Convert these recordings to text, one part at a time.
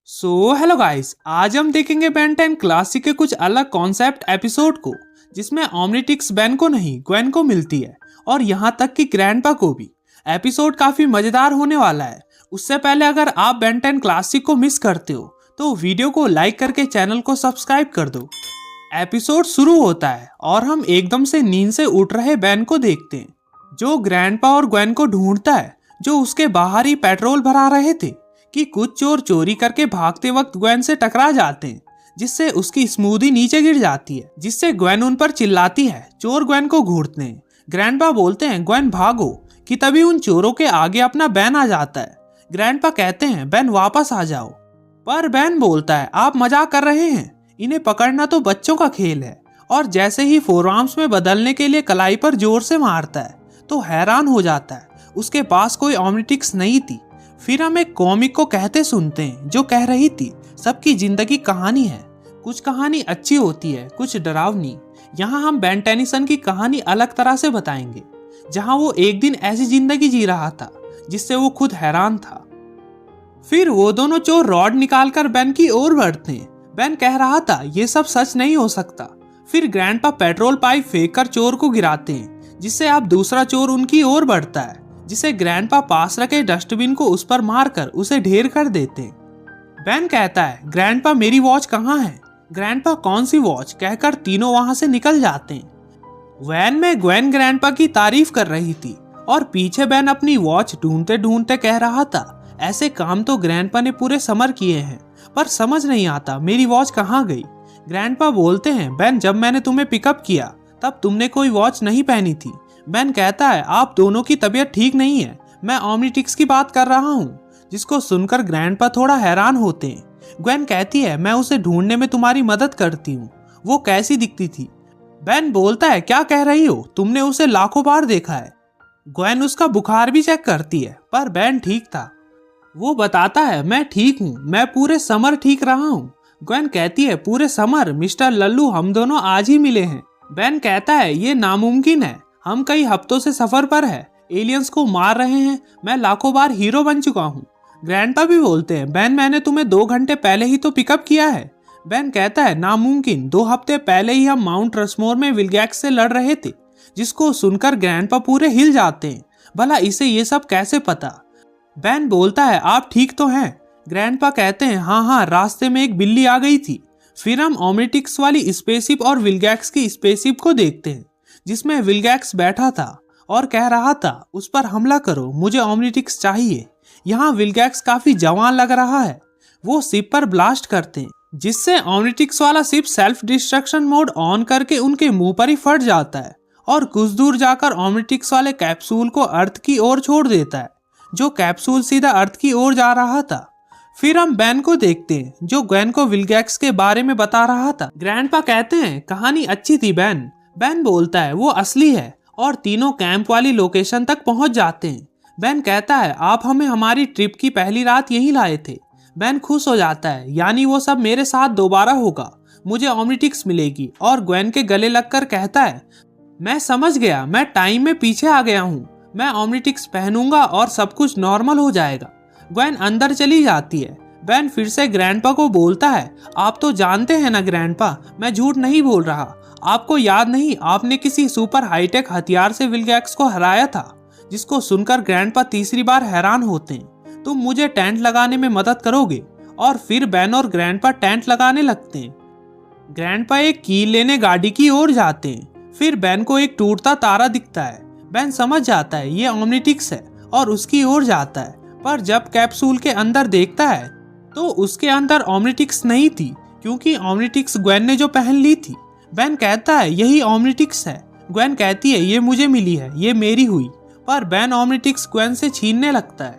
Hello guys, आज हम देखेंगे बेन 10 क्लासिक के कुछ अलग कॉन्सेप्ट एपिसोड को, जिसमें ओमनिट्रिक्स बेन को नहीं ग्वेन को मिलती है और यहाँ तक कि ग्रैंडपा को भी। एपिसोड काफी मजेदार होने वाला है। उससे पहले अगर आप बेन 10 क्लासिक को मिस करते हो तो वीडियो को लाइक करके चैनल को सब्सक्राइब कर दो। एपिसोड शुरू होता है और हम एकदम से नींद से उठ रहे बेन को देखते हैं, जो ग्रैंडपा और ग्वेन को ढूंढता है, जो उसके बाहर ही पेट्रोल भरा रहे थे कि कुछ चोर चोरी करके भागते वक्त ग्वेन से टकरा जाते हैं, जिससे उसकी स्मूदी नीचे गिर जाती है, जिससे ग्वेन उन पर चिल्लाती है। चोर ग्वेन को घूरते हैं। ग्रैंडपा बोलते हैं ग्वेन भागो, कि तभी उन चोरों के आगे अपना बेन आ जाता है। ग्रैंडपा कहते हैं बेन वापस आ जाओ, पर बेन बोलता है आप मजाक कर रहे हैं, इन्हें पकड़ना तो बच्चों का खेल है। और जैसे ही फोरआर्म्स में बदलने के लिए कलाई पर जोर से मारता है तो हैरान हो जाता है, उसके पास कोई ओमनिट्रिक्स नहीं थी। फिर हम एक कॉमिक को कहते सुनते हैं जो कह रही थी सबकी जिंदगी कहानी है, कुछ कहानी अच्छी होती है, कुछ डरावनी। यहाँ हम बेन टेनिसन की कहानी अलग तरह से बताएंगे, जहाँ वो एक दिन ऐसी जिंदगी जी रहा था जिससे वो खुद हैरान था। फिर वो दोनों चोर रॉड निकालकर बेन की ओर बढ़ते हैं। बेन कह रहा था ये सब सच नहीं हो सकता। फिर ग्रैंडपा पेट्रोल पाइप फेंक कर चोर को गिराते हैं, जिससे अब दूसरा चोर उनकी ओर बढ़ता है, जिसे ग्रैंडपा पास रखे डस्टबिन को उस पर मारकर उसे ढेर कर देते हैं। बेन कहता है ग्रैंडपा मेरी वॉच कहाँ है? ग्रैंडपा कौन सी वॉच? कहकर तीनों वहां से निकल जाते हैं। वैन में ग्वेन ग्रैंडपा की तारीफ कर रही थी और पीछे बेन अपनी वॉच ढूंढते ढूंढते कह रहा था ऐसे काम तो ग्रैंडपा ने पूरे समर किए हैं, पर समझ नहीं आता मेरी वॉच कहाँ गई। ग्रैंडपा बोलते हैं बेन जब मैंने तुम्हें पिकअप किया तब तुमने कोई वॉच नहीं पहनी थी। बेन कहता है आप दोनों की तबीयत ठीक नहीं है, मैं ओमनिट्रिक्स की बात कर रहा हूँ। जिसको सुनकर ग्रैंडपा थोड़ा हैरान होते हैं। ग्वेन कहती है मैं उसे ढूंढने में तुम्हारी मदद करती हूँ, वो कैसी दिखती थी? बेन बोलता है क्या कह रही हो, तुमने उसे लाखों बार देखा है। ग्वेन उसका बुखार भी चेक करती है, पर बेन ठीक था। वो बताता है मैं ठीक हूँ, मैं पूरे समर ठीक रहा हूँ। ग्वेन कहती है पूरे समर? मिस्टर लल्लू हम दोनों आज ही मिले हैं। बेन कहता है ये नामुमकिन है, हम कई हफ्तों से सफर पर है, एलियंस को मार रहे हैं, मैं लाखों बार हीरो बन चुका हूँ। ग्रैंडपा भी बोलते हैं बेन मैंने तुम्हें 2 घंटे पहले ही तो पिकअप किया है। बेन कहता है नामुमकिन, 2 हफ्ते पहले ही हम माउंट रशमोर में विलगैक्स से लड़ रहे थे। जिसको सुनकर ग्रैंडपा पूरे हिल जाते हैं, भला इसे ये सब कैसे पता? बेन बोलता है आप ठीक तो हैं? ग्रैंडपा कहते हैं हाँ, रास्ते में एक बिल्ली आ गई थी। फिर हम ओमनिट्रिक्स वाली स्पेसशिप और विलगैक्स की स्पेसशिप को देखते हैं, जिसमें विलगैक्स बैठा था और कह रहा था उस पर हमला करो, मुझे ओमनिट्रिक्स चाहिए। यहाँ विलगैक्स काफी जवान लग रहा है। वो शिप पर ब्लास्ट करते हैं, जिससे ओमनिट्रिक्स वाला ship self destruction mode on करके उनके मुंह पर ही फट जाता है और कुछ दूर जाकर ओमनिट्रिक्स वाले कैप्सूल को अर्थ की ओर छोड़ देता है, जो कैप्सूल सीधा अर्थ की ओर जा रहा था। फिर हम बेन को देखते हैं, जो ग्वेन को विलगैक्स के बारे में बता रहा था। ग्रैंडपा कहते हैं कहानी अच्छी थी बेन। बेन बोलता है वो असली है और तीनों कैंप वाली लोकेशन तक पहुंच जाते हैं। बेन कहता है आप हमें हमारी ट्रिप की पहली रात यहीं लाए थे। बेन खुश हो जाता है, यानी वो सब मेरे साथ दोबारा होगा, मुझे ओमनिट्रिक्स मिलेगी। और ग्वेन के गले लगकर कहता है मैं समझ गया, मैं टाइम में पीछे आ गया हूँ, मैं ओमनिट्रिक्स पहनूंगा और सब कुछ नॉर्मल हो जाएगा। ग्वेन अंदर चली जाती है। बेन फिर से ग्रैंडपा को बोलता है आप तो जानते हैं ना ग्रैंडपा, मैं झूठ नहीं बोल रहा। आपको याद नहीं आपने किसी सुपर हाईटेक हथियार से विलगैक्स को हराया था? जिसको सुनकर ग्रैंडपा तीसरी बार हैरान होते हैं। तुम मुझे टेंट लगाने में मदद करोगे? और फिर बेन और ग्रैंडपा टेंट लगाने लगते हैं। ग्रैंडपा एक कील लेने गाड़ी की ओर जाते हैं। फिर बेन को एक टूटता तारा दिखता है। बेन समझ जाता है ये ओमनिट्रिक्स है और उसकी ओर जाता है, पर जब कैप्सूल के अंदर देखता है तो उसके अंदर ओमनिट्रिक्स नहीं थी, क्योंकि ओमनिट्रिक्स ग्वेन ने जो पहन ली थी। बेन कहता है यही ओमनिट्रिक्स है। ग्वेन कहती है ये मुझे मिली है, ये मेरी हुई। पर बेन ओमनिट्रिक्स ग्वेन से छीनने लगता है,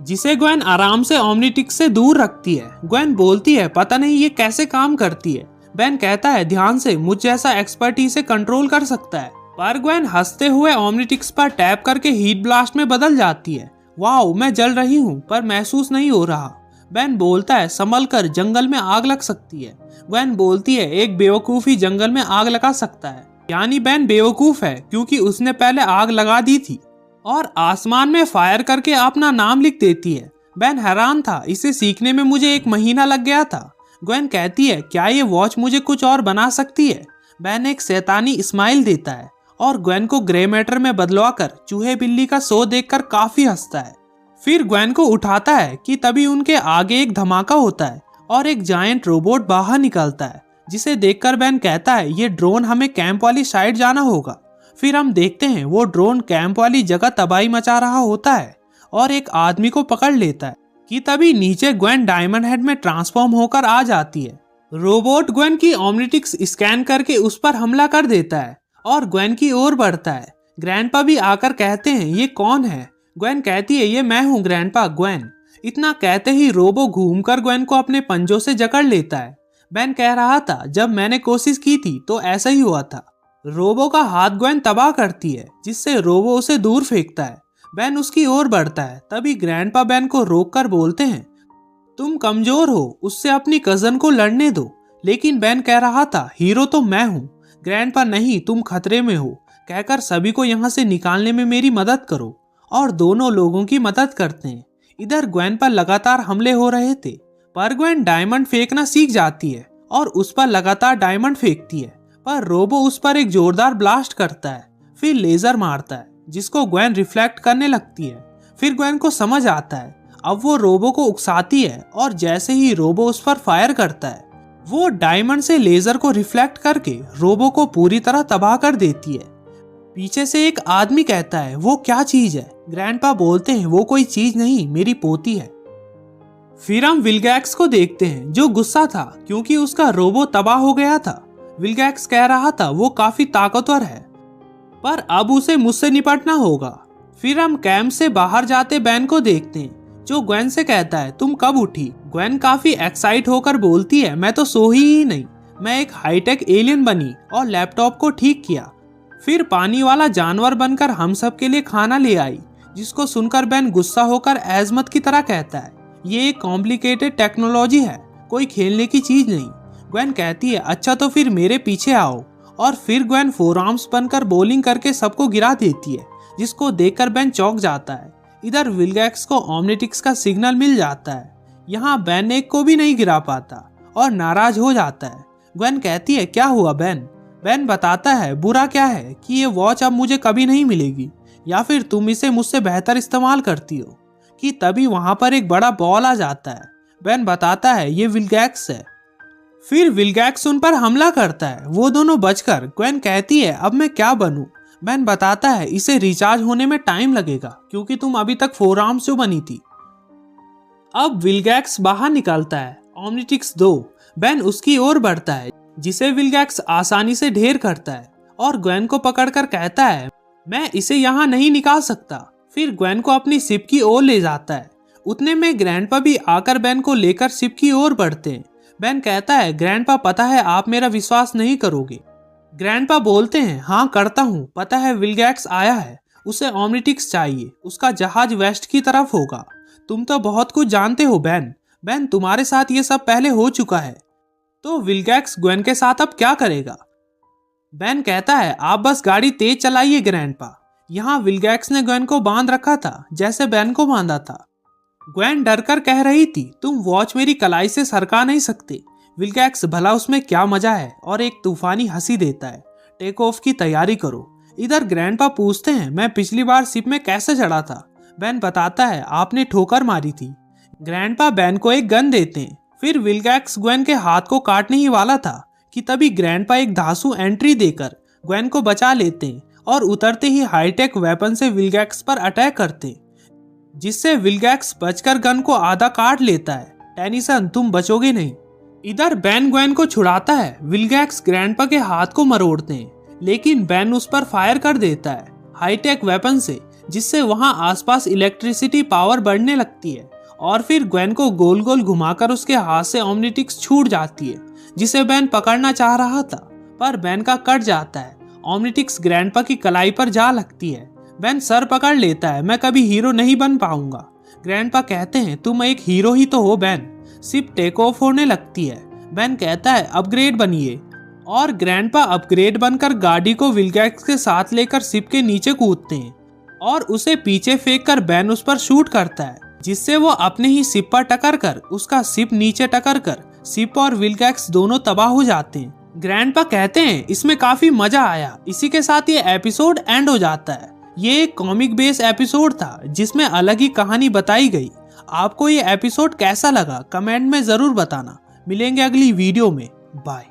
जिसे ग्वेन आराम से ओमनिट्रिक्स से दूर रखती है। ग्वेन बोलती है पता नहीं ये कैसे काम करती है। बेन कहता है ध्यान से, मुझ जैसा एक्सपर्ट इसे कंट्रोल कर सकता है। पर ग्वेन हंसते हुए ओमनिट्रिक्स पर टैप करके हीट ब्लास्ट में बदल जाती है। वाओ मैं जल रही हूँ, पर महसूस नहीं हो रहा। बेन बोलता है संभल कर, जंगल में आग लग सकती है। ग्वेन बोलती है एक बेवकूफ ही जंगल में आग लगा सकता है, यानी बेन बेवकूफ है क्योंकि उसने पहले आग लगा दी थी और आसमान में फायर करके अपना नाम लिख देती है। बेन हैरान था, इसे सीखने में मुझे 1 महीना लग गया था। ग्वेन कहती है, क्या ये वॉच मुझे कुछ और बना सकती है? बेन एक शैतानी स्माइल देता है और ग्वेन को ग्रे मैटर में बदलवाकर चूहे बिल्ली का शो देखकर काफी हंसता है। फिर ग्वेन को उठाता है कि तभी उनके आगे एक धमाका होता है और एक जायंट रोबोट बाहर निकलता है, जिसे देखकर बेन कहता है, ये ड्रोन हमें कैंप वाली साइड जाना होगा। फिर हम देखते हैं वो ड्रोन कैंप वाली जगह तबाही मचा रहा होता है और एक आदमी को पकड़ लेता है कि तभी नीचे ग्वेन डायमंड हेड में ट्रांसफॉर्म होकर आ जाती है। रोबोट ग्वेन की ओमनिट्रिक्स स्कैन करके उस पर हमला कर देता है और ग्वेन की ओर बढ़ता है। ग्रैंडपा भी आकर कहते हैं, ये कौन है? ग्वेन कहती है, ये मैं हूँ ग्रैंडपा, ग्वेन। इतना कहते ही रोबो घूमकर ग्वेन को अपने पंजों से जकड़ लेता है। बेन कह रहा था, जब मैंने कोशिश की थी तो ऐसा ही हुआ था। रोबो का हाथ ग्वेन तबाह करती है, जिससे रोबो उसे दूर फेंकता है। बेन उसकी ओर बढ़ता है, तभी ग्रैंडपा बेन को रोककर बोलते हैं, तुम कमजोर हो, उससे अपनी कजन को लड़ने दो। लेकिन बेन कह रहा था, हीरो तो मैं हूँ। ग्रैंडपा, नहीं, तुम खतरे में हो, कहकर सभी को यहाँ से निकालने में मेरी मदद करो। और दोनों लोगों की मदद करते हैं। इधर ग्वेन पर लगातार हमले हो रहे थे, पर ग्वेन डायमंड फेंकना सीख जाती है और उस पर लगातार डायमंड फेंकती है, पर रोबो उस पर एक जोरदार ब्लास्ट करता है, फिर लेजर मारता है, जिसको ग्वेन रिफ्लेक्ट करने लगती है। फिर ग्वेन को समझ आता है, अब वो रोबो को उकसाती है और जैसे ही रोबो उस पर फायर करता है, वो डायमंड से लेजर को रिफ्लेक्ट करके रोबो को पूरी तरह तबाह कर देती है। पीछे से एक आदमी कहता है, वो क्या चीज है? ग्रैंडपा बोलते हैं, वो कोई चीज नहीं, मेरी पोती है। फिर हम विल्गैक्स को देखते हैं, जो गुस्सा था क्योंकि उसका रोबो तबाह हो गया था। विल्गैक्स कह रहा था, वो काफी ताकतवर है, पर अब उसे मुझसे निपटना होगा। फिर हम कैंप से बाहर जाते बेन को देखते हैं, जो ग्वेन से कहता है, तुम कब उठी? ग्वेन काफी एक्साइट होकर बोलती है, मैं तो सोई ही नहीं, मैं एक हाईटेक एलियन बनी और लैपटॉप को ठीक किया। फिर पानी वाला जानवर बनकर हम सब के लिए खाना ले आई, जिसको सुनकर बेन गुस्सा होकर एजमत की तरह कहता है, ये एक कॉम्प्लिकेटेड टेक्नोलॉजी है, कोई खेलने की चीज नहीं। ग्वेन कहती है, अच्छा तो फिर मेरे पीछे आओ। और फिर ग्वेन 4 आर्म्स बनकर बॉलिंग करके सबको गिरा देती है, जिसको देखकर बेन चौंक जाता है। इधर विल्गैक्स को ओमनिट्रिक्स का सिग्नल मिल जाता है। यहाँ बेन एक को भी नहीं गिरा पाता और नाराज हो जाता है। ग्वेन कहती है, क्या हुआ बेन? बेन बताता है, बुरा क्या है कि ये वॉच अब मुझे कभी नहीं मिलेगी, या फिर तुम इसे मुझसे बेहतर इस्तेमाल करती हो। कि तभी वहां पर एक बड़ा बॉल आ जाता है। बेन बताता है, ये विल्गैक्स है। फिर विल्गैक्स उन पर हमला करता है, वो दोनों बचकर। ग्वेन कहती है, अब मैं क्या बनूं? बेन बताता है, इसे रिचार्ज होने में टाइम लगेगा, क्योंकि तुम अभी तक 4 आर्म्स जो बनी थी। अब विल्गैक्स बाहर निकलता है, ओमनिट्रिक्स 2। बेन उसकी ओर बढ़ता है, जिसे विल्गैक्स आसानी से ढेर करता है और ग्वेन को पकड़कर कहता है, मैं इसे यहाँ नहीं निकाल सकता। फिर ग्वेन को अपनी शिप की ओर ले जाता है। उतने में ग्रैंडपा भी आकर बेन को लेकर शिप की ओर बढ़ते हैं। बेन कहता है, ग्रैंडपा, पता है आप मेरा विश्वास नहीं करोगे। ग्रैंडपा बोलते हैं, हाँ करता हूँ, पता है विल्गैक्स आया है, उसे ओमनिट्रिक्स चाहिए, उसका जहाज वेस्ट की तरफ होगा। तुम तो बहुत कुछ जानते हो बेन। बेन, तुम्हारे साथ ये सब पहले हो चुका है। तो विल्गैक्स ग्वेन के साथ अब क्या करेगा? बेन कहता है, आप बस गाड़ी तेज चलाइए ग्रैंडपा। यहाँ विल्गैक्स ने ग्वेन को बांध रखा था, जैसे बेन को बांधा था। ग्वेन डर कर कह रही थी, तुम वॉच मेरी कलाई से सरका नहीं सकते। विल्गैक्स, भला उसमें क्या मजा है, और एक तूफानी हंसी देता है। टेक ऑफ की तैयारी करो। इधर ग्रैंडपा पूछते हैं, मैं पिछली बार शिप में कैसे चढ़ा था? बेन बताता है, आपने ठोकर मारी थी। ग्रैंडपा बेन को एक गन देते हैं। फिर विल्गैक्स ग्वेन के हाथ को काटने ही वाला था कि तभी ग्रैंडपा एक धांसू एंट्री देकर ग्वेन को बचा लेते हैं और उतरते ही हाईटेक वेपन से विल्गैक्स पर अटैक करते, जिससे विल्गैक्स बचकर गन को आधा काट लेता है। टेनिसन, तुम बचोगे नहीं। इधर बेन ग्वेन को छुड़ाता है। विल्गैक्स ग्रैंडपा के हाथ को मरोड़ते हैं, लेकिन बेन उस पर फायर कर देता है हाईटेक वेपन से, जिससे वहां आसपास इलेक्ट्रिसिटी पावर बढ़ने लगती है। और फिर ग्वेन को गोल गोल घुमाकर उसके हाथ से ओमनिट्रिक्स छूट जाती है, जिसे बेन पकड़ना चाह रहा था, पर बेन का कट जाता है। ओमनिट्रिक्स ग्रैंडपा की कलाई पर जा लगती है। बेन सर पकड़ लेता है, मैं कभी हीरो नहीं बन पाऊंगा। ग्रैंडपा कहते हैं, तुम एक हीरो ही तो हो बेन। शिप टेक ऑफ होने लगती है। बेन कहता है, अपग्रेड बनिए। और ग्रैंडपा अपग्रेड बनकर गाड़ी को विल्गैक्स के साथ लेकर शिप के नीचे कूदते हैं और उसे पीछे फेंक कर बेन उस पर शूट करता है। जिससे वो अपने ही शिप पर टक्कर कर उसका शिप नीचे टक्कर कर शिप और विल्गैक्स दोनों तबाह हो जाते हैं। ग्रैंडपा कहते हैं इसमें काफी मजा आया। इसी के साथ ये एपिसोड एंड हो जाता है। ये एक कॉमिक बेस्ड एपिसोड था जिसमें अलग ही कहानी बताई गई। आपको ये एपिसोड कैसा लगा कमेंट में जरूर बताना। मिलेंगे अगली वीडियो में। बाय।